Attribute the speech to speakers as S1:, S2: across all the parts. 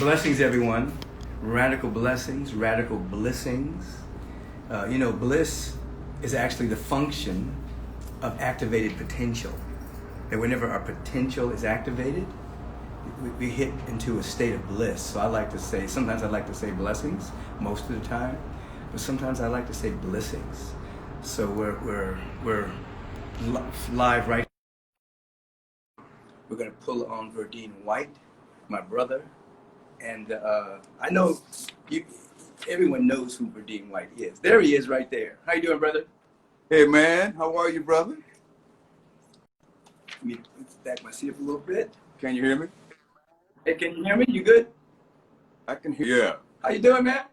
S1: Blessings, everyone. Radical blessings, radical blissings. Bliss is actually the function of activated potential. That whenever our potential is activated, we hit into a state of bliss. So sometimes I like to say blessings, most of the time, but sometimes I like to say blissings. So we're live right. We're gonna pull on Verdeen White, my brother. And I know everyone knows who Verdeen White is. There he is right there. How you doing, brother?
S2: Hey, man. How are you, brother?
S1: Let me back my seat up a little bit.
S2: Can you hear me?
S1: Hey, can you hear me? You good?
S2: I can hear you. Yeah.
S1: How you doing, man?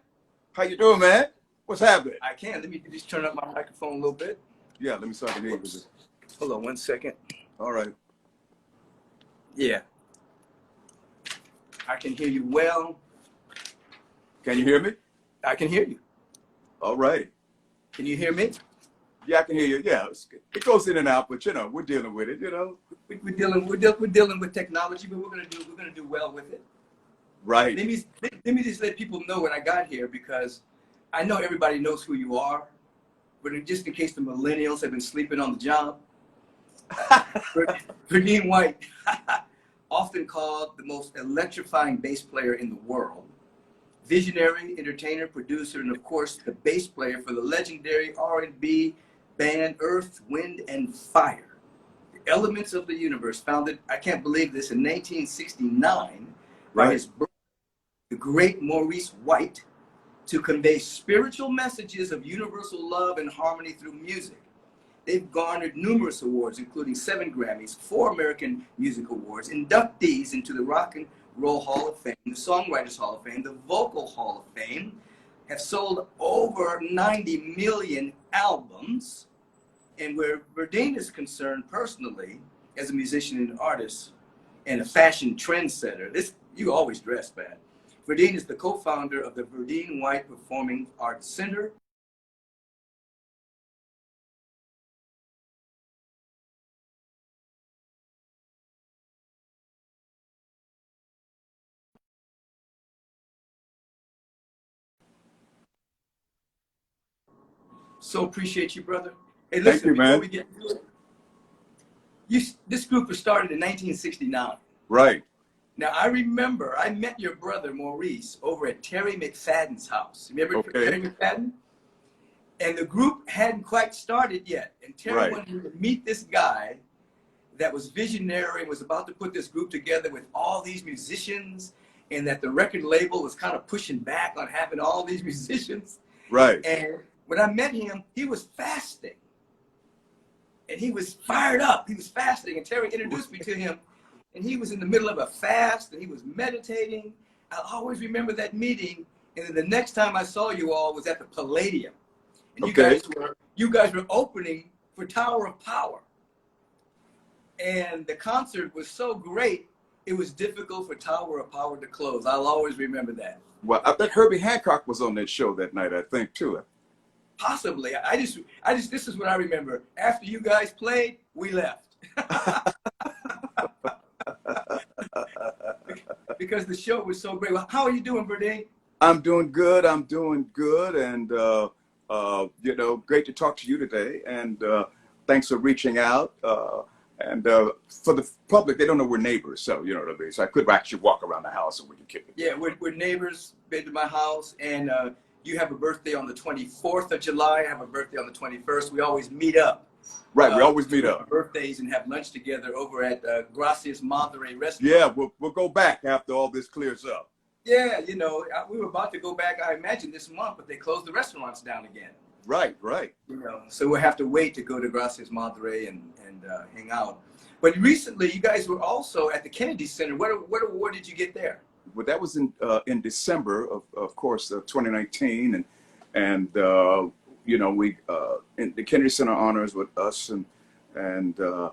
S2: How you doing, man? What's happening?
S1: I can. Let me just turn up my microphone a little bit.
S2: Yeah, let me so I can hear you.
S1: Hold on one second.
S2: All right.
S1: Yeah. I can hear you well.
S2: Can you hear me?
S1: I can hear you.
S2: All right.
S1: Can you hear me?
S2: Yeah, I can hear you. Yeah, it goes in and out, but we're dealing with it.
S1: We're dealing with technology, but we're gonna do well with it.
S2: Right.
S1: Let me just let people know when I got here, because I know everybody knows who you are, but just in case the millennials have been sleeping on the job, Verdeen White, often called the most electrifying bass player in the world, visionary, entertainer, producer, and of course the bass player for the legendary R&B band Earth, Wind, and Fire. The Elements of the Universe, founded, I can't believe this, in 1969 by his brother, the great Maurice White, to convey spiritual messages of universal love and harmony through music. They've garnered numerous awards, including 7 Grammys, 4 American Music Awards, inductees into the Rock and Roll Hall of Fame, the Songwriters Hall of Fame, the Vocal Hall of Fame, have sold over 90 million albums. And where Verdeen is concerned personally, as a musician and artist and a fashion trendsetter, you always dress bad. Verdeen is the co-founder of the Verdeen White Performing Arts Center. So appreciate you, brother. Hey, listen,
S2: Thank you,
S1: before
S2: man.
S1: we get to it, this group was started in 1969.
S2: Right.
S1: Now, I remember I met your brother, Maurice, over at Terry McFadden's house. Remember Terry McFadden? And the group hadn't quite started yet. And Terry wanted me to meet this guy that was visionary and was about to put this group together with all these musicians, and that the record label was kind of pushing back on having all these musicians.
S2: Right.
S1: And when I met him, he was fasting. And he was fired up. He was fasting. And Terry introduced me to him. And he was in the middle of a fast, and he was meditating. I'll always remember that meeting. And then the next time I saw you all was at the Palladium. And you guys were opening for Tower of Power. And the concert was so great, it was difficult for Tower of Power to close. I'll always remember that.
S2: Well, I bet Herbie Hancock was on that show that night, I think, too.
S1: Possibly. This is what I remember. After you guys played, we left. Because the show was so great. Well, how are you doing, Verdeen?
S2: I'm doing good. And, great to talk to you today. And thanks for reaching out. And for the public, they don't know we're neighbors. So, you know what I mean? So I could actually walk around the house and we can kick it.
S1: Yeah, we're neighbors. Been to my house. And you have a birthday on the 24th of July. I have a birthday on the 21st. We always meet up.
S2: Right, we always meet up.
S1: Birthdays and have lunch together over at Gracias Madhuri restaurant.
S2: Yeah, we'll go back after all this clears up.
S1: Yeah, we were about to go back, I imagine, this month, but they closed the restaurants down again.
S2: Right.
S1: So we'll have to wait to go to Gracias Madhuri and hang out. But recently, you guys were also at the Kennedy Center. What award did you get there?
S2: Well, that was in December of course, of 2019, and we in the Kennedy Center honors with us and a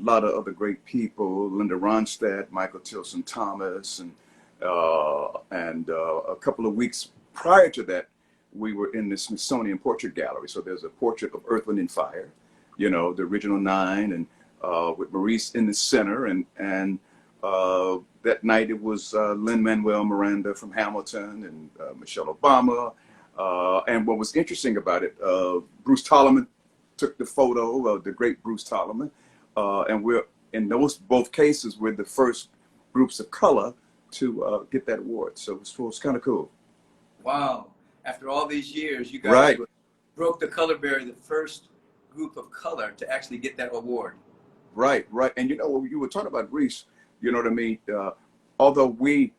S2: lot of other great people, Linda Ronstadt, Michael Tilson Thomas, and a couple of weeks prior to that, we were in the Smithsonian Portrait Gallery. So there's a portrait of Earth, Wind, and Fire, the original 9, and with Maurice in the center, and That night it was Lin-Manuel Miranda from Hamilton and Michelle Obama. And what was interesting about it, Bruce Tolliman took the photo, the great Bruce Tolliman. And we're, in those both cases, we're the first groups of color to get that award. So it was kind of cool.
S1: Wow. After all these years, you guys
S2: Right.
S1: broke the color barrier, the first group of color to actually get that award.
S2: Right, right. And you know, when you were talking about Reese, you know what I mean? Although we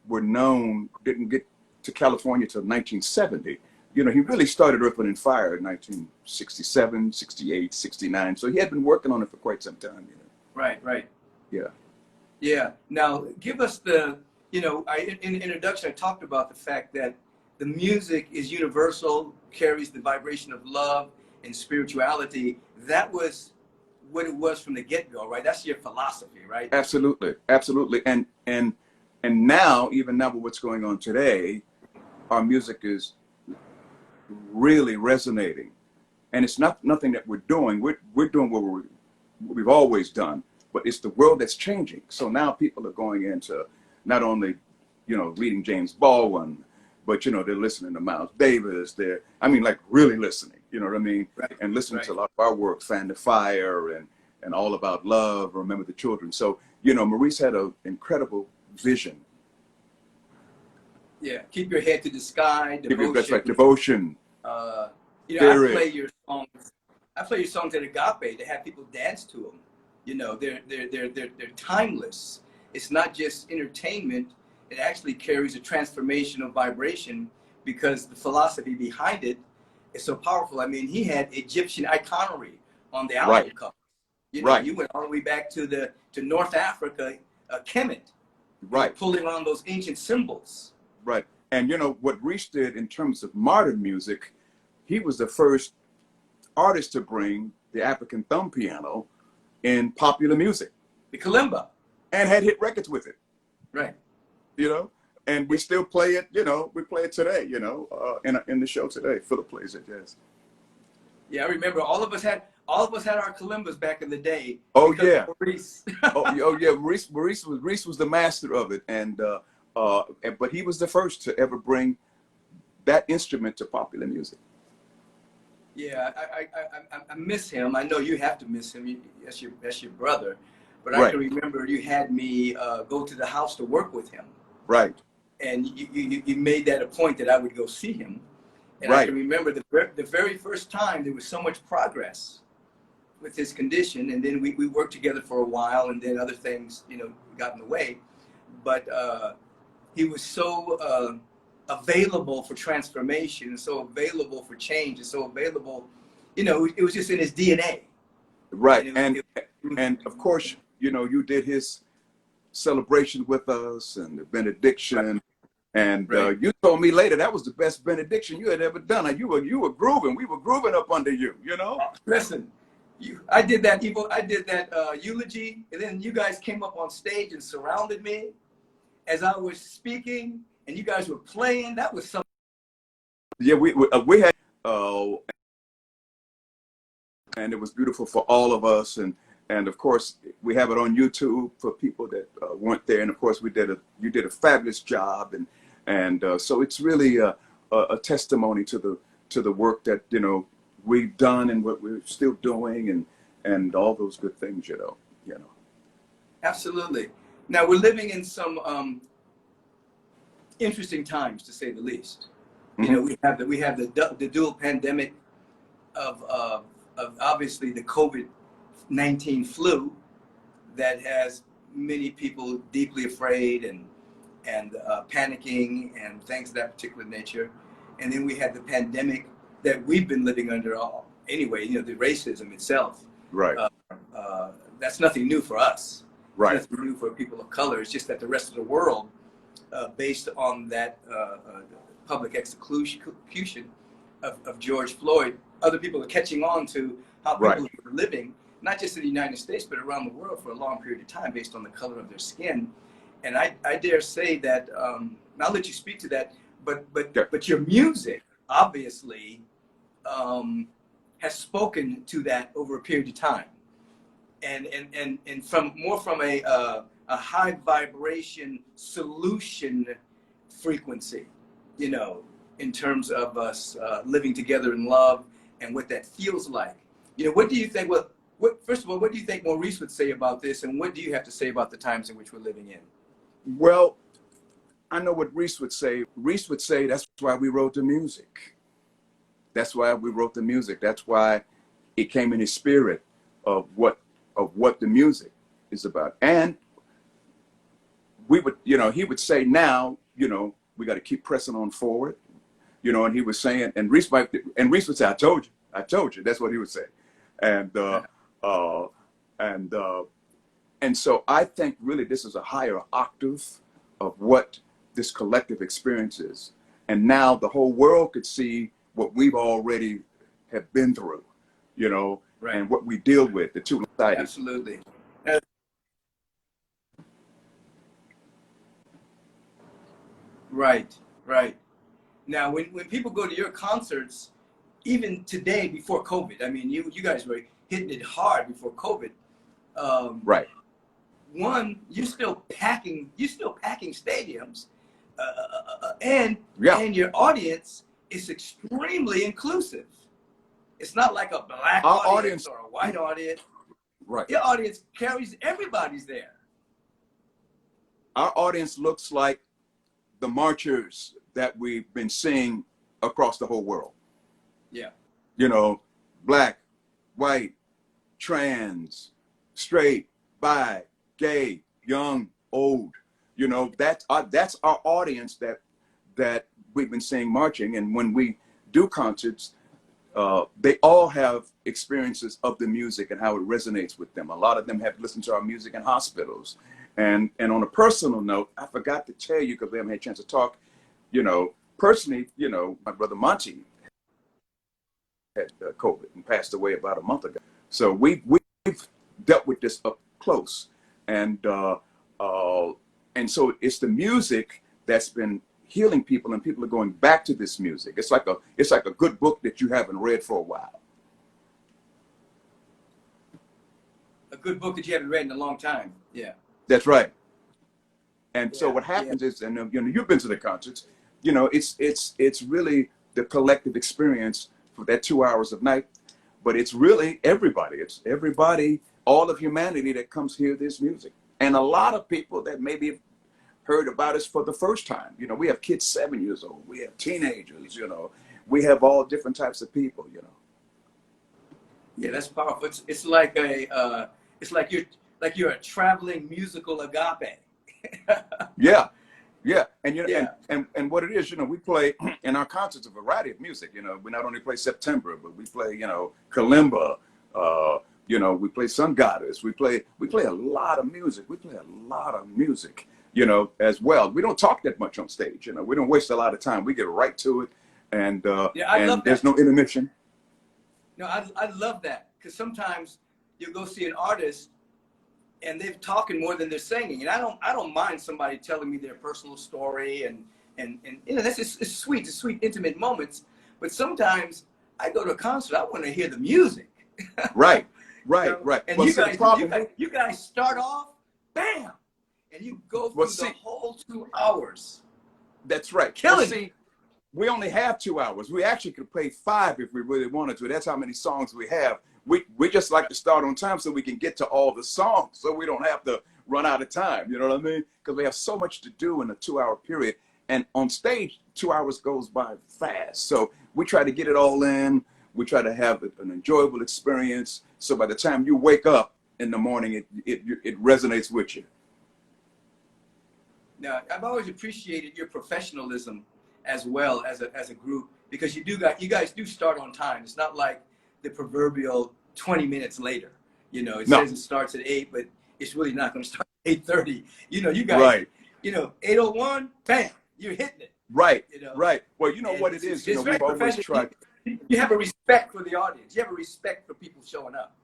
S2: were known, didn't get to California till 1970, you know, he really started Earth, Wind and Fire in 1967, 68, 69. So he had been working on it for quite some time, you know.
S1: Right, right.
S2: Yeah.
S1: Yeah. Now, give us the, you know, in the introduction, I talked about the fact that the music is universal, carries the vibration of love and spirituality. That was what it was from the get-go, right? That's your philosophy, right?
S2: Absolutely, absolutely. And now, even now with what's going on today, our music is really resonating. And it's not nothing that we're doing. We're doing what we've always done, but it's the world that's changing. So now people are going into not only, you know, reading James Baldwin, but, you know, they're listening to Miles Davis. I mean, like really listening, you know what I mean?
S1: Right.
S2: And listening
S1: Right.
S2: to a lot of our work, Fan the Fire and All About Love, Remember the Children. So, you know, Maurice had an incredible vision.
S1: Yeah. Keep your head to the sky, devotion.
S2: That's right, devotion.
S1: You know,
S2: Spirit.
S1: I play your songs. I play your songs at Agape to have people dance to them. You know, they're timeless. It's not just entertainment. It actually carries a transformational vibration because the philosophy behind it is so powerful. I mean, he had Egyptian iconography on the album
S2: Right.
S1: cover. You know,
S2: Right.
S1: you went all the way back to North Africa, Kemet,
S2: Right.
S1: pulling on those ancient symbols.
S2: Right. And you know what Reese did in terms of modern music, he was the first artist to bring the African thumb piano in popular music
S1: The kalimba.
S2: and had hit records with it,
S1: Right.
S2: you know, and we still play it, you know, we play it today, you know, in the show today. Philip plays it, yes.
S1: Yeah, I remember all of us had our kalimbas back in the day.
S2: Oh
S1: because
S2: yeah.
S1: of Maurice.
S2: Oh yeah. Maurice was the master of it. But he was the first to ever bring that instrument to popular music.
S1: Yeah, I miss him. I know you have to miss him. That's your brother. But I
S2: Right.
S1: can remember you had me go to the house to work with him,
S2: Right.
S1: and you made that a point that I would go see him. And I
S2: Right.
S1: can remember the very first time there was so much progress with his condition, and then we worked together for a while, and then other things, you know, got in the way. But he was so available for transformation, and so available for change, and so available, you know, it was just in his DNA.
S2: Right.
S1: And
S2: And of course, you know, you did his celebration with us and the benediction. And
S1: Right.
S2: you told me later that was the best benediction you had ever done. And you were grooving. We were grooving up under you, you know?
S1: Listen, I did that eulogy, and then you guys came up on stage and surrounded me as I was speaking, and you guys were playing. That was something.
S2: Yeah, we had, and it was beautiful for all of us. And of course, we have it on YouTube for people that weren't there. And of course, you did a fabulous job. And so it's really a testimony to the work that, you know, we've done and what we're still doing and all those good things, you know.
S1: Absolutely. Now we're living in some interesting times, to say the least.
S2: Mm-hmm.
S1: You know, we have the dual pandemic of obviously the COVID-19 flu that has many people deeply afraid and panicking and things of that particular nature. And then we had the pandemic that we've been living under anyway, you know, the racism itself.
S2: Right.
S1: That's nothing new for us.
S2: Right.
S1: It's nothing new for people of color. It's just that the rest of the world, based on that public execution of George Floyd, other people are catching on to how people
S2: Right.
S1: are living, not just in the United States, but around the world for a long period of time based on the color of their skin. And I dare say that, and I'll let you speak to that, but your music obviously has spoken to that over a period of time. And from a a high vibration solution frequency, you know, in terms of us living together in love and what that feels like. You know, what do you think? Well, first of all, what do you think Maurice would say about this, and what do you have to say about the times in which we're living in?
S2: Well, I know what Reese would say. Reese would say that's why we wrote the music. That's why we wrote the music. That's why it came in his spirit of what the music is about. And we would, you know, he would say now, you know, we got to keep pressing on forward, you know. And he was saying, and Reese would say, I told you. That's what he would say. And so I think really this is a higher octave of what this collective experience is. And now the whole world could see what we've already have been through, you know,
S1: right,
S2: and what we deal with, the two sides.
S1: Absolutely. Right, right. Now, when people go to your concerts, even today before COVID, I mean, you guys were hitting it hard before COVID.
S2: Right.
S1: One, you're still packing stadiums, and your audience is extremely inclusive. It's not like a black audience or a white audience.
S2: Right.
S1: Your audience carries everybody's there.
S2: Our audience looks like the marchers that we've been seeing across the whole world.
S1: Yeah.
S2: You know, black, white, trans, straight, bi, gay, young, old. You know, that's our audience that we've been seeing marching. And when we do concerts, they all have experiences of the music and how it resonates with them. A lot of them have listened to our music in hospitals. And on a personal note, I forgot to tell you, because we haven't had a chance to talk, you know, personally, you know, my brother Monty had COVID and passed away about a month ago. So we've dealt with this up close. And so it's the music that's been healing people, and people are going back to this music. It's like a good book that you haven't read for a while.
S1: A good book that you haven't read in a long time. Yeah.
S2: That's right. And so what happens is, and you know, you've been to the concerts, you know, it's really the collective experience for that 2 hours of night, but it's really everybody. It's everybody, all of humanity that comes hear this music. And a lot of people that maybe heard about us for the first time. You know, we have kids 7 years old, we have teenagers, you know, we have all different types of people, you know.
S1: Yeah, that's powerful. It's like you're a traveling musical agape.
S2: Yeah. And you know, and what it is, you know, we play in our concerts a variety of music. You know, we not only play September, but we play, you know, kalimba. You know, we play Sun Goddess. We play a lot of music. You know, as well. We don't talk that much on stage. You know, we don't waste a lot of time. We get right to it, and there's no intermission.
S1: No, I love that, because sometimes you go see an artist and they're talking more than they're singing, and I don't mind somebody telling me their personal story, and you know, that's it's sweet intimate moments. But sometimes I go to a concert, I want to hear the music.
S2: Right.
S1: You know? And well, you guys start off, bam, and you go through the whole 2 hours.
S2: That's right.
S1: Killing.
S2: See, we only have 2 hours. We actually could play 5 if we really wanted to. That's how many songs we have. We just like to start on time so we can get to all the songs, so we don't have to run out of time. You know what I mean? Because we have so much to do in a 2 hour period. And on stage, 2 hours goes by fast. So we try to get it all in. We try to have an enjoyable experience. So by the time you wake up in the morning, it resonates with you.
S1: Now, I've always appreciated your professionalism as well as a group, because you guys do start on time. It's not like the proverbial 20 minutes later. You know, it says it starts at 8, but it's really not going to start at 8:30. You know, you guys, you know, 8:01, bam, you're hitting it.
S2: Right,
S1: you know?
S2: right. Well, you know what it is. You know, we've always tried.
S1: You have a respect for the audience. You have a respect for people showing up.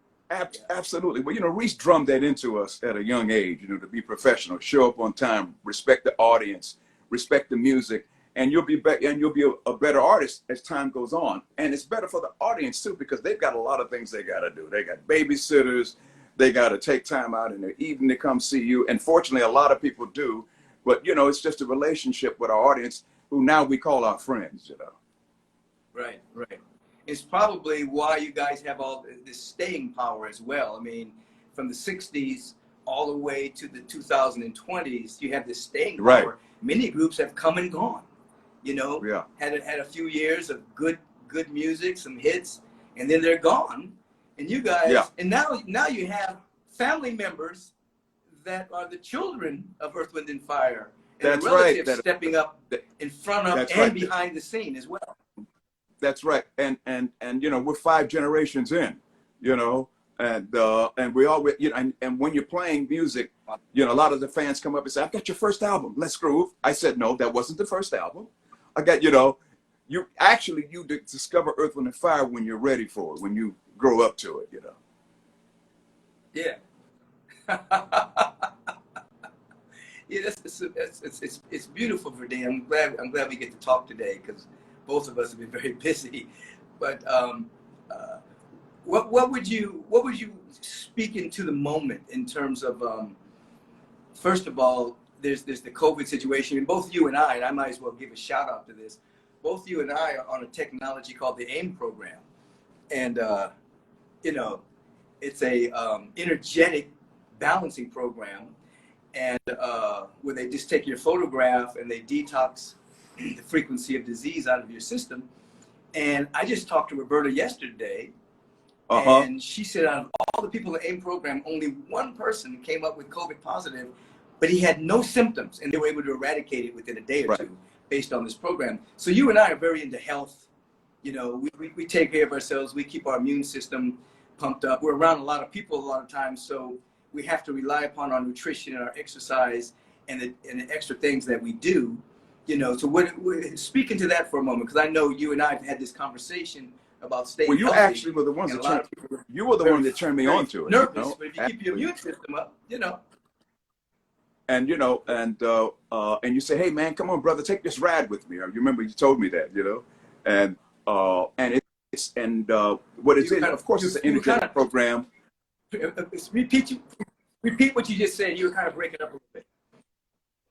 S2: Absolutely. Well, you know, Reese drummed that into us at a young age, you know, to be professional, show up on time, respect the audience, respect the music, and you'll be a better artist as time goes on. And it's better for the audience too, because they've got a lot of things they got to do. They got babysitters, they got to take time out in the evening to come see you. And fortunately, a lot of people do. But, you know, it's just a relationship with our audience who now we call our friends, you know.
S1: Right, right. It's probably why you guys have all this staying power as well. I mean, from the 60s all the way to the 2020s, you have this staying power.
S2: Right.
S1: Many groups have come and gone, you know,
S2: Yeah.
S1: had a few years of good music, some hits, and then they're gone. And you guys,
S2: Yeah.
S1: and now you have family members that are the children of Earth, Wind, and Fire. And
S2: That's
S1: the relatives
S2: right.
S1: stepping up in front of and
S2: right.
S1: behind the scene as well.
S2: That's right. And you know, we're 5 generations in, you know, and we always, you know, and when you're playing music, you know, a lot of the fans come up and say, "I've got your first album, Let's Groove." I said, "No, that wasn't the first album. I got, you know, you discover Earth, Wind, and Fire when you're ready for it, when you grow up to it, you know."
S1: Yeah. Yeah, it's beautiful, Verdeen. I'm glad we get to talk today because both of us have been very busy. But what would you speak into the moment in terms of first of all, there's the COVID situation, and both you and I might as well give a shout out to this. Both you and I are on a technology called the AIM program, and you know, it's a energetic balancing program. And where they just take your photograph and they detox the frequency of disease out of your system. And I just talked to Roberta yesterday, and she said out of all the people in the AIM program, only one person came up with COVID positive, but he had no symptoms, and they were able to eradicate it within a day or two based on this program. So you and I are very into health. You know, we take care of ourselves. We keep our immune system pumped up. We're around a lot of people a lot of times, so we have to rely upon our nutrition and our exercise and the extra things that we do, you know. So speak into that for a moment, because I know you and I have had this conversation about staying healthy.
S2: Well, you actually were the ones that turned me on to it.
S1: Nervous,
S2: you know?
S1: but if you keep your immune system up, you know.
S2: And you know, and you say, "Hey, man, come on, brother, take this ride with me." You remember you told me that, you know, and it's what it is, of course, it's an energetic program.
S1: Repeat what you just said. You were kind of breaking up a little bit.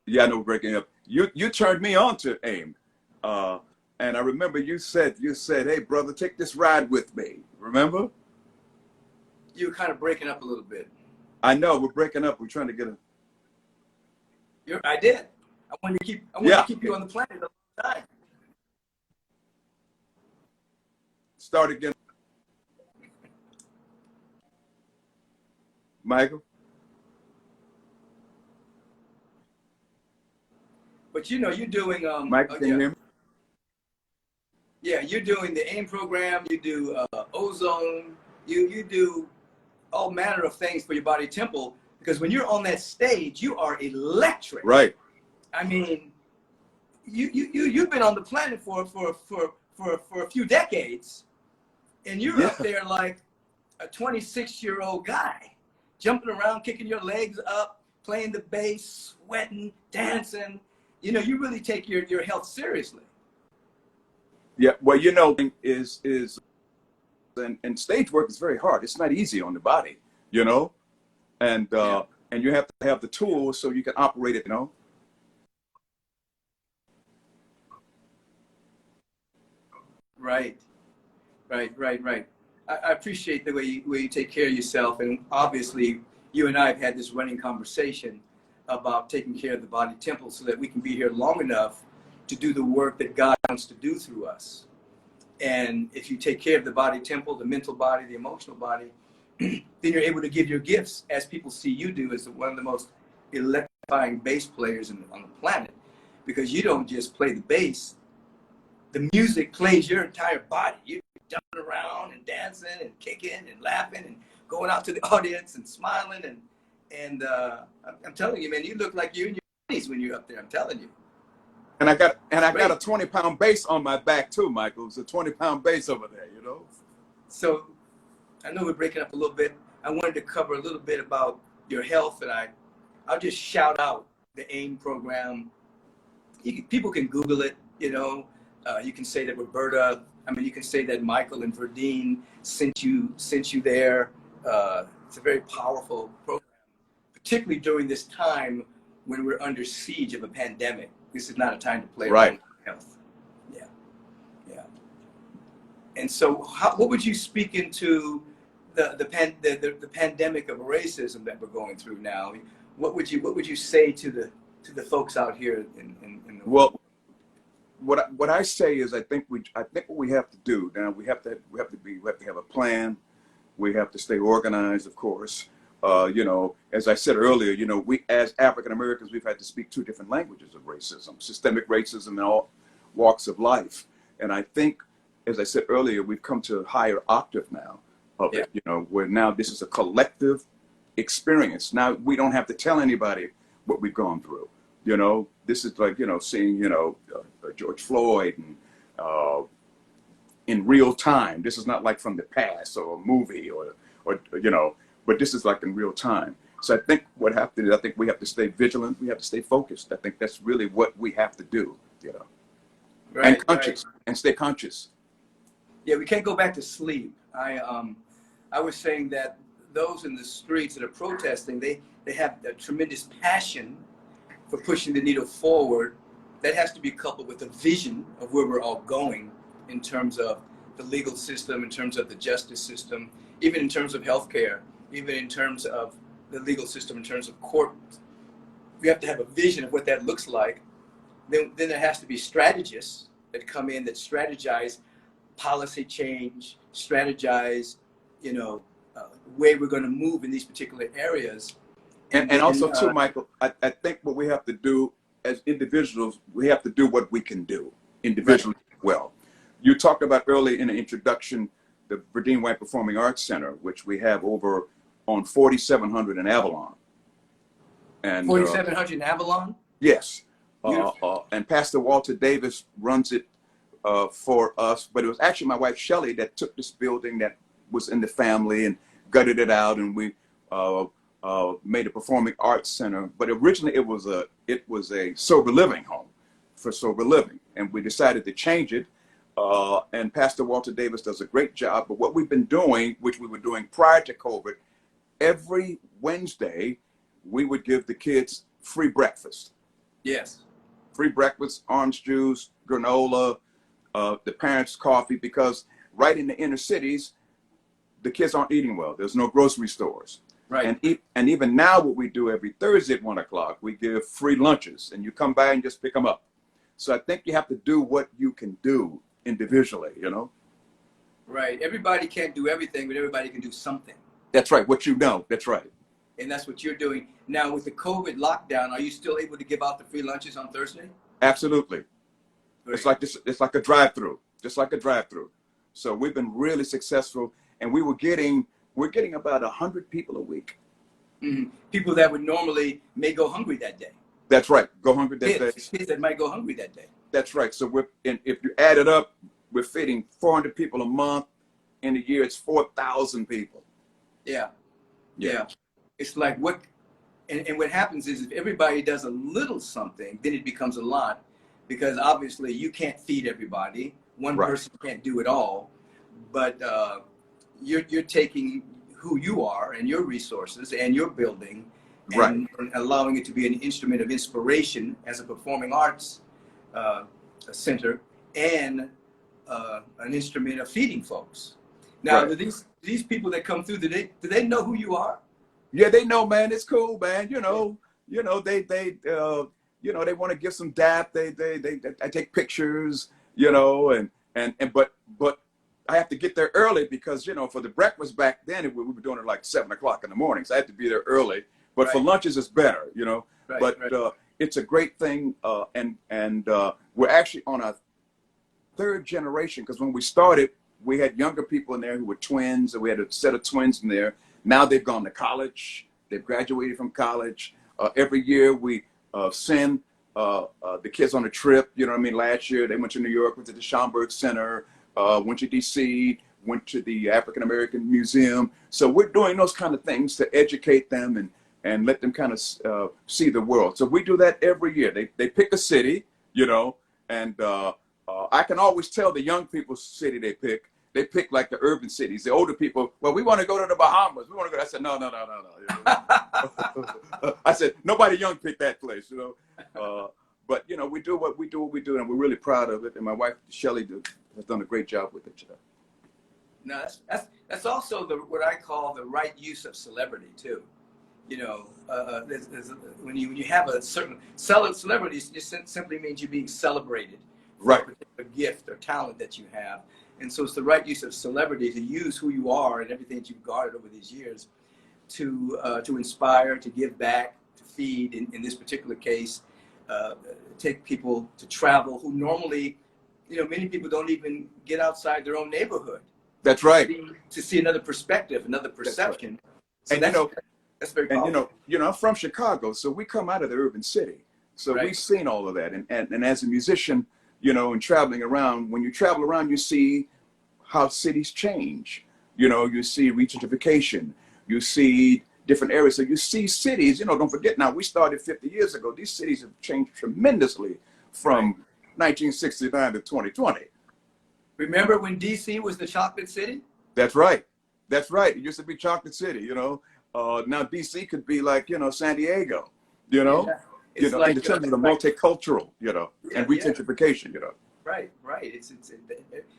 S2: Yeah, I know, breaking up. You turned me on to AIM, and I remember you said, "Hey, brother, take this ride with me." Remember?
S1: You were kind of breaking up a little bit.
S2: I know, we're breaking up. We're trying to get a.
S1: I did. I want to keep you on the planet the whole time.
S2: Start again. Michael?
S1: But you know, you're doing
S2: Michael, can you hear me?
S1: Yeah, you're doing the AIM program, you do ozone, you do all manner of things for your body temple, because when you're on that stage, you are electric.
S2: Right.
S1: I mean, you've been on the planet for a few decades, and you're up there like a 26-year-old guy, jumping around, kicking your legs up, playing the bass, sweating, dancing. You know, you really take your health seriously.
S2: Yeah, well, you know, and stage work is very hard. It's not easy on the body, you know, and you have to have the tools so you can operate it, you know.
S1: Right. I appreciate the way you take care of yourself, and obviously you and I have had this running conversation about taking care of the body temple so that we can be here long enough to do the work that God wants to do through us. And if you take care of the body temple, the mental body, the emotional body, then you're able to give your gifts, as people see you do, as one of the most electrifying bass players on the planet, because you don't just play the bass. The music plays your entire body. You're jumping around and dancing and kicking and laughing and going out to the audience and smiling. And I'm telling you, man, you look like you're in your 20s when you're up there. I'm telling you.
S2: And I got a 20-pound bass on my back too, Michael. It's a 20-pound bass over there, you know.
S1: So I know we're breaking up a little bit. I wanted to cover a little bit about your health, and I'll just shout out the AIM program. People can Google it, you know. You can say that Roberta, you can say that Michael and Verdeen sent you there. It's a very powerful program, particularly during this time when we're under siege of a pandemic. This is not a time to play around with health. Yeah, yeah. And so, what would you speak into the pandemic of racism that we're going through now? What would you say to the folks out here in the
S2: world? What I say is I think what we have to do now, we have to have a plan. We have to stay organized, of course. You know, as I said earlier, you know, we as African Americans, we've had to speak 2 different languages of racism, systemic racism in all walks of life. And I think, as I said earlier, we've come to a higher octave now of it, you know, where now this is a collective experience. Now we don't have to tell anybody what we've gone through. You know, this is like, you know, seeing, you know, George Floyd and in real time. This is not like from the past or a movie or you know, but this is like in real time. So I think what happens is I think we have to stay vigilant. We have to stay focused. I think that's really what we have to do, you know, and conscious and stay conscious.
S1: Yeah, we can't go back to sleep. I was saying that those in the streets that are protesting, they have a tremendous passion for pushing the needle forward. That has to be coupled with a vision of where we're all going in terms of the legal system, in terms of the justice system, even in terms of healthcare, even in terms of the legal system, in terms of court. We have to have a vision of what that looks like. Then there has to be strategists that come in that strategize policy change, strategize, you know, way we're going to move in these particular areas.
S2: And also too, Michael, I think what we have to do as individuals, we have to do what we can do individually well. You talked about earlier in the introduction, the Verdeen White Performing Arts Center, which we have over on 4700 in Avalon. And
S1: 4700 in Avalon?
S2: Yes. And Pastor Walter Davis runs it for us, but it was actually my wife Shelley that took this building that was in the family and gutted it out, and we made a performing arts center. But originally it was a sober living home for sober living, and we decided to change it. And Pastor Walter Davis does a great job. But what we've been doing, which we were doing prior to COVID, every Wednesday we would give the kids free breakfast.
S1: Yes. Free
S2: breakfast, orange juice, granola, the parents' coffee, because right in the inner cities, the kids aren't eating well. There's no grocery stores.
S1: Right.
S2: And even now what we do every Thursday at 1 o'clock, we give free lunches, and you come by and just pick them up. So I think you have to do what you can do individually, you know?
S1: Right. Everybody can't do everything, but everybody can do something.
S2: That's right. What you know. That's right.
S1: And that's what you're doing. Now, with the COVID lockdown, are you still able to give out the free lunches on Thursday?
S2: Absolutely. Great. It's like a drive-through, just like a drive-through. So we've been really successful, and we're getting about 100 people a week.
S1: Mm-hmm. People that would normally may go hungry that day.
S2: That's right. Go hungry that day.
S1: Kids that might go hungry that day.
S2: That's right. So if you add it up, we're feeding 400 people a month. In a year, it's 4,000 people.
S1: Yeah. It's like and what happens is if everybody does a little something, then it becomes a lot, because obviously you can't feed everybody. One person can't do it all, but you're taking who you are and your resources and your building and allowing it to be an instrument of inspiration as a performing arts center and an instrument of feeding folks. Now, do these people that come through, do they know who you are?
S2: Yeah, they know, man. It's cool, man. You know, they want to give some dap. They take pictures, you know, but I have to get there early because, you know, for the breakfast back then, we were doing it like 7 o'clock in the morning. So I had to be there early. But for lunches, it's better, you know. It's a great thing. And we're actually on our 3rd generation, because when we started, we had younger people in there who were twins, and we had a set of twins in there. Now they've gone to college. They've graduated from college. Every year we send the kids on a trip. You know what I mean? Last year they went to New York, went to the Schomburg Center, went to DC, went to the African American Museum. So we're doing those kind of things to educate them and let them kind of see the world. So we do that every year. They pick a city, you know, and I can always tell the young people's city they pick. they pick like the urban cities. The older people, well, we want to go to the Bahamas. We want to go. I said, no. You know? I said, nobody young picked that place, you know. But you know, we do what we do, and we're really proud of it. And my wife Shelley has done a great job with it. You know?
S1: No, that's also what I call the right use of celebrity too. You know, when you have a certain celebrity, it just simply means you're being celebrated for
S2: Right.
S1: a particular gift or talent that you have. And so it's the right use of celebrity to use who you are and everything that you've garnered over these years to inspire, to give back, to feed. In this particular case, take people to travel who normally, you know, many people don't even get outside their own neighborhood.
S2: That's right.
S1: To see another perspective, another perception.
S2: Right.
S1: So
S2: And
S1: that's,
S2: you know,
S1: that's very powerful.
S2: and you know, I'm from Chicago, so we come out of the urban city, so
S1: Right.
S2: we've seen all of that. And as a musician, you know, and traveling around, when you travel around, you see how cities change. You know, you see gentrification, you see different areas. So you see cities. You know, don't forget now, we started 50 years ago. These cities have changed tremendously from 1969 to 2020.
S1: Remember when DC was the chocolate city?
S2: That's right. That's right. It used to be Chocolate City, you know. Now DC could be like, you know, San Diego, you know.
S1: Yeah.
S2: You know,
S1: like,
S2: in terms of the multicultural, you know,
S1: Yeah,
S2: and gentrification, you know.
S1: Right. It's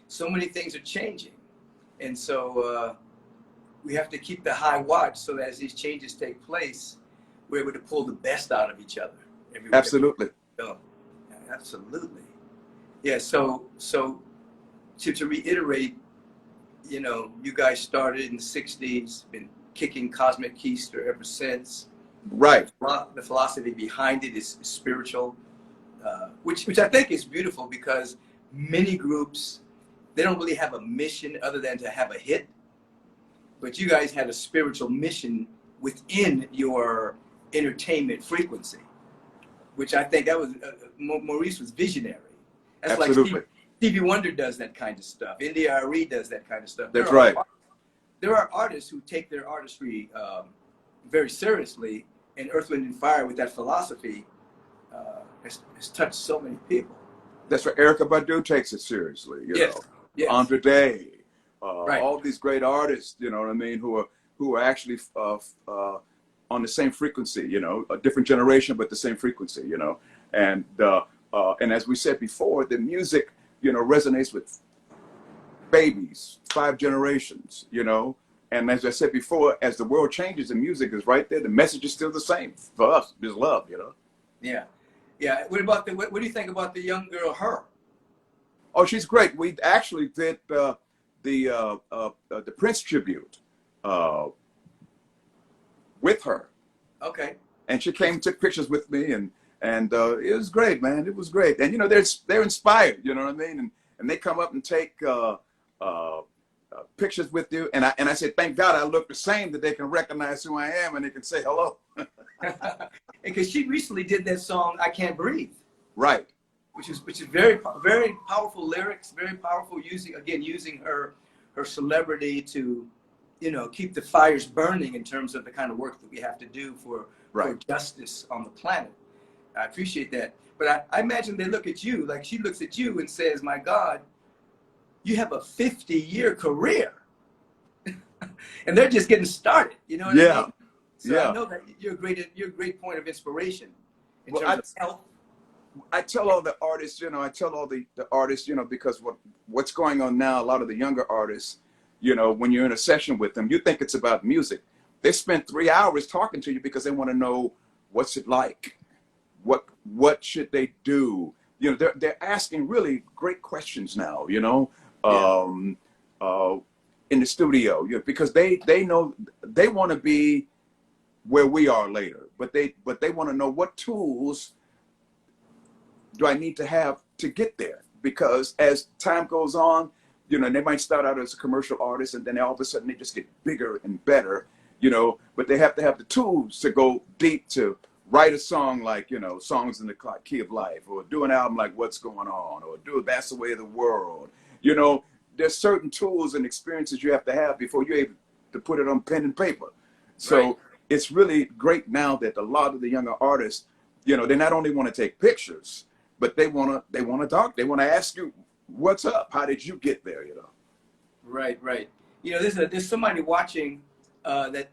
S1: so many things are changing, and so we have to keep the high watch so that as these changes take place, we're able to pull the best out of each other.
S2: Absolutely.
S1: Absolutely. Yeah. So to reiterate, you know, you guys started in the '60s, been kicking Cosmic Keister ever since.
S2: Right.
S1: The philosophy behind it is spiritual, which I think is beautiful because many groups, they don't really have a mission other than to have a hit. But you guys had a spiritual mission within your entertainment frequency, which I think that was, Maurice was visionary. That's
S2: Absolutely.
S1: like Stevie Wonder does that kind of stuff. India.Arie does that kind of stuff.
S2: That's right.
S1: There are artists who take their artistry very seriously, and Earth, Wind, and Fire with that philosophy has touched so many people.
S2: That's right. Erykah Badu takes it seriously, you know.
S1: Yes.
S2: Andre Day,
S1: Right.
S2: all these great artists, you know what I mean, who are actually on the same frequency, you know, a different generation but the same frequency, you know. And as we said before, the music, you know, resonates with babies, 5 generations, you know. And as I said before, as the world changes, the music is right there. The message is still the same for us. There's love, you know.
S1: Yeah. What do you think about the young girl, her?
S2: Oh, she's great. We actually did the Prince tribute with her.
S1: Okay.
S2: And she came and took pictures with me, and it was great, man. It was great. And you know, they're inspired, you know what I mean? And they come up and take pictures with you, and I said, thank God I look the same, that they can recognize who I am and they can say hello.
S1: Because she recently did that song "I Can't Breathe,"
S2: Right.
S1: which is very very powerful lyrics, very powerful, using her celebrity to, keep the fires burning in terms of the kind of work that we have to do for justice on the planet. I appreciate that, but I imagine they look at you like she looks at you and says, "My God, you have a 50-year career," and they're just getting started. You know what I mean? So I know that you're a great point of inspiration in terms of health.
S2: I tell all the artists, because what's going on now, a lot of the younger artists, when you're in a session with them, you think it's about music. They spend 3 hours talking to you because they want to know what's it like, what should they do. They're asking really great questions now. In the studio, because they know they want to be where we are later, but they want to know what tools do I need to have to get there? Because as time goes on, they might start out as a commercial artist and then all of a sudden they just get bigger and better, but they have to have the tools to go deep, to write a song like, Songs in the Key of Life, or do an album like What's Going On, or do That's the Way of the World. There's certain tools and experiences you have to have before you're able to put it on pen and paper. So it's really great now that a lot of the younger artists, they not only want to take pictures, but they want to talk. They want to ask you, what's up? How did you get there?
S1: Right, right. You know, there's somebody watching that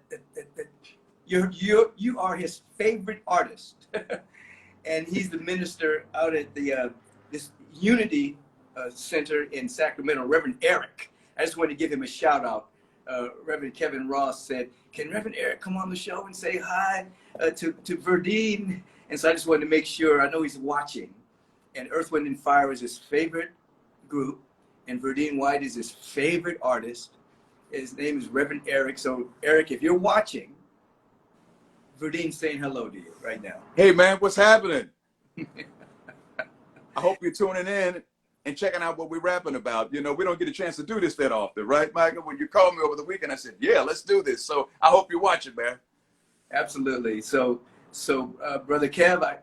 S1: you are his favorite artist, and he's the minister out at the this Unity Center in Sacramento, Reverend Eric. I just wanted to give him a shout out. Reverend Kevin Ross said, "Can Reverend Eric come on the show and say hi to Verdeen?" And so I just wanted to make sure. I know he's watching, and Earth, Wind, and Fire is his favorite group, and Verdeen White is his favorite artist. His name is Reverend Eric. So Eric, if you're watching, Verdeen's saying hello to you right now.
S2: Hey man, what's happening? I hope you're tuning in and checking out what we're rapping about. You know, we don't get a chance to do this that often, right, Michael? When you called me over the weekend, I said, yeah, let's do this. So I hope you're watching, man.
S1: Absolutely. So Brother Kev,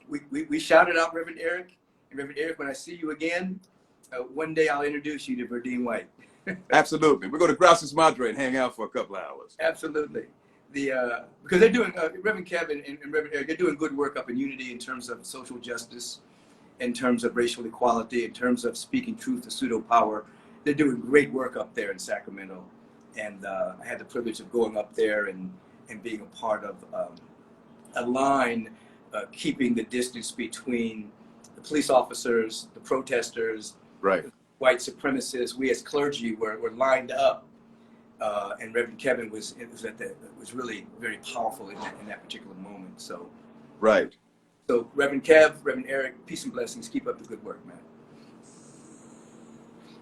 S1: we shouted out Reverend Eric. And Reverend Eric, when I see you again, one day I'll introduce you to Verdeen White.
S2: Absolutely. We're going to gracias madhuri and hang out for a couple of hours.
S1: Absolutely. Because they're doing, Reverend Kevin and Reverend Eric, they're doing good work up in Unity in terms of social justice, in terms of racial equality, in terms of speaking truth to pseudo power. They're doing great work up there in Sacramento. And I had the privilege of going up there and being a part of a line keeping the distance between the police officers, the protesters,
S2: right,
S1: white supremacists. We as clergy were lined up. And Reverend Kevin was really very powerful in that particular moment. So,
S2: right.
S1: So Reverend Kev, Reverend Eric, peace and blessings. Keep up the good work, man.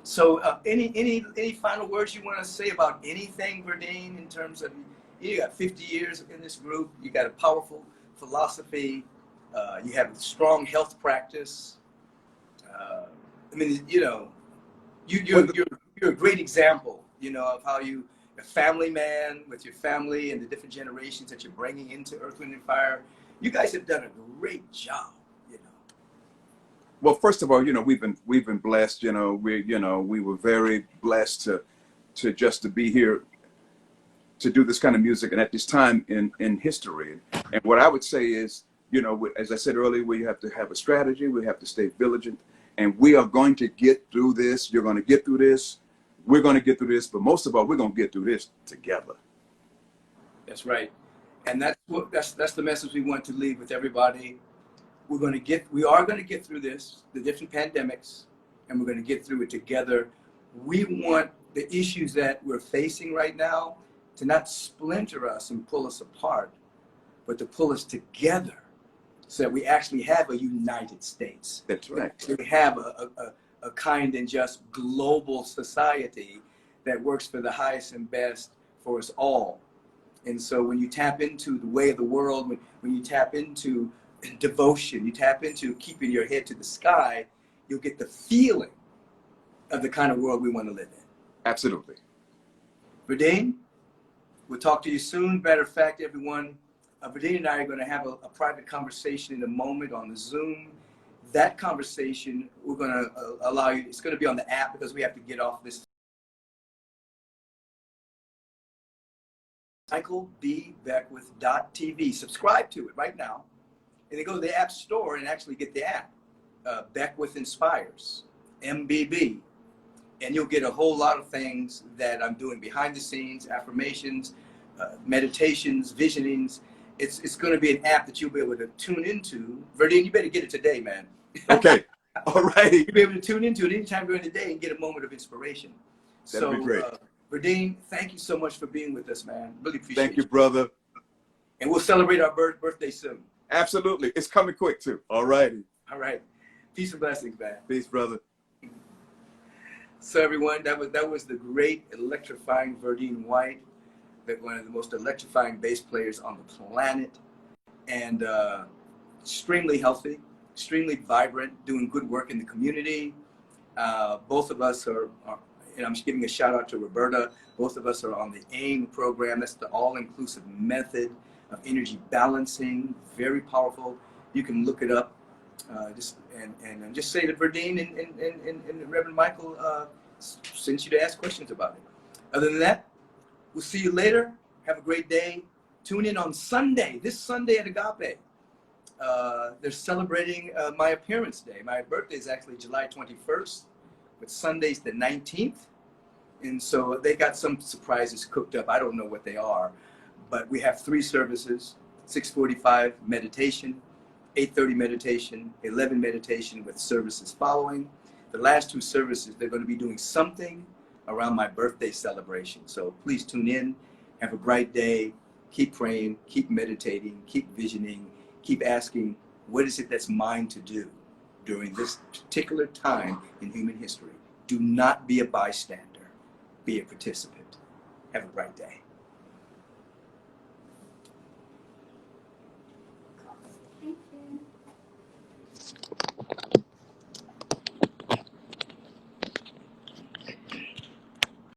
S1: So, any final words you want to say about anything, Verdeen, in terms of you got 50 years in this group, you got a powerful philosophy, you have a strong health practice. I mean, you know, you're a great example, you know, of how you're a family man with your family and the different generations that you're bringing into Earth, Wind, and Fire. You guys have done a great job, you know.
S2: Well, first of all, you know, we've been blessed. You know, we were very blessed to be here to do this kind of music and at this time in history. And what I would say is, you know, as I said earlier, we have to have a strategy. We have to stay vigilant, and we are going to get through this. You're going to get through this. We're going to get through this, but most of all, we're going to get through this together.
S1: That's right, and that's the message we want to leave with everybody. We are going to get through this, the different pandemics, and we're going to get through it together. We want the issues that we're facing right now to not splinter us and pull us apart, but to pull us together so that we actually have a United States.
S2: That's right.
S1: We have a kind and just global society that works for the highest and best for us all. And so when you tap into the way of the world, when you tap into devotion, you tap into keeping your head to the sky, you'll get the feeling of the kind of world we want to live in.
S2: Absolutely.
S1: Verdeen, we'll talk to you soon. Matter of fact, everyone, Verdeen and I are going to have a private conversation in a moment on the Zoom. That conversation, we're going to allow you, it's going to be on the app because we have to get off this. michaelbbeckwith.tv. Subscribe to it right now. And then go to the App Store and actually get the app. Beckwith Inspires, MBB. And you'll get a whole lot of things that I'm doing behind the scenes, affirmations, meditations, visionings. It's going to be an app that you'll be able to tune into. Verdeen, you better get it today, man.
S2: Okay. All right.
S1: You'll be able to tune into it anytime during the day and get a moment of inspiration.
S2: That'd be great.
S1: Verdeen, thank you so much for being with us, man. Really appreciate it.
S2: Thank you, brother.
S1: And we'll celebrate our birthday soon.
S2: Absolutely. It's coming quick, too. All righty.
S1: All right. Peace and blessings, man.
S2: Peace, brother.
S1: So, everyone, that was the great electrifying Verdeen White, one of the most electrifying bass players on the planet, and extremely healthy, extremely vibrant, doing good work in the community. Both of us are, and I'm just giving a shout out to Roberta. Both of us are on the AIM program. That's the all-inclusive method of energy balancing. Very powerful. You can look it up. Just say that Verdeen and Reverend Michael sent you to ask questions about it. Other than that, we'll see you later. Have a great day. Tune in on Sunday, this Sunday at Agape. They're celebrating my appearance day. My birthday is actually July 21st, but Sunday's the 19th. And so they got some surprises cooked up. I don't know what they are, but we have 3 services: 6:45 meditation, 8:30 meditation, 11 meditation with services following. The last 2 services, they're going to be doing something around my birthday celebration. So please tune in. Have a bright day. Keep praying, keep meditating, keep visioning, keep asking, what is it that's mine to do during this particular time in human history? Do not be a bystander. Be a participant. Have a bright day.